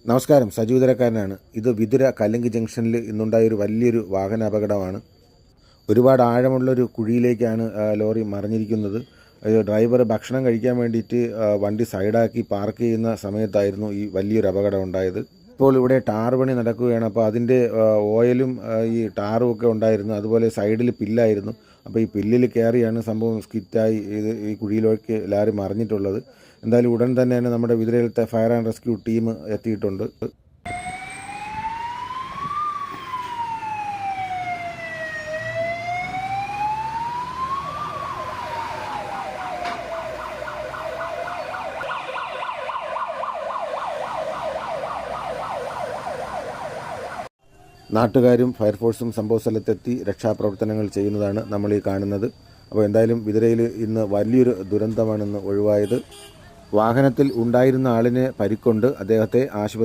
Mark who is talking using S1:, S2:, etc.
S1: നമസ്കാരം, സജീവതരക്കാരനാണ്. ഇത് വിതുര കല്ലങ്കി ജംഗ്ഷനിൽ ഇന്നുണ്ടായൊരു വലിയൊരു വാഹന അപകടമാണ്. ഒരുപാട് ആഴമുള്ളൊരു കുഴിയിലേക്കാണ് ലോറി മറിഞ്ഞിരിക്കുന്നത്. ഡ്രൈവർ ഭക്ഷണം കഴിക്കാൻ വേണ്ടിയിട്ട് വണ്ടി സൈഡാക്കി പാർക്ക് ചെയ്യുന്ന സമയത്തായിരുന്നു ഈ വലിയൊരു അപകടം ഉണ്ടായത്. ഇപ്പോൾ ഇവിടെ ടാർ പണി നടക്കുകയാണ്. അപ്പോൾ അതിൻ്റെ ഓയിലും ഈ ടാറും ഒക്കെ ഉണ്ടായിരുന്നു. അതുപോലെ സൈഡിൽ പില്ലായിരുന്നു. അപ്പോൾ ഈ പില്ലിൽ കയറിയാണ് സംഭവം സ്കിറ്റായി ഈ കുഴിയിലേക്ക് ലാറി മറിഞ്ഞിട്ടുള്ളത്. എന്തായാലും ഉടൻ തന്നെയാണ് നമ്മുടെ വിതുരയിലത്തെ ഫയർ ആൻഡ് റെസ്ക്യൂ ടീം എത്തിയിട്ടുണ്ട്. നാട്ടുകാരും ഫയർഫോഴ്സും സംഭവ സ്ഥലത്തെത്തി രക്ഷാപ്രവർത്തനങ്ങൾ ചെയ്യുന്നതാണ് നമ്മൾ ഈ കാണുന്നത്. അപ്പോൾ എന്തായാലും വിതുരയിൽ ഇന്ന് വലിയൊരു ദുരന്തമാണെന്ന് ഒഴിവായത്. വാഹനത്തിൽ ഉണ്ടായിരുന്ന ആളിന് പരിക്കുണ്ട്. അദ്ദേഹത്തെ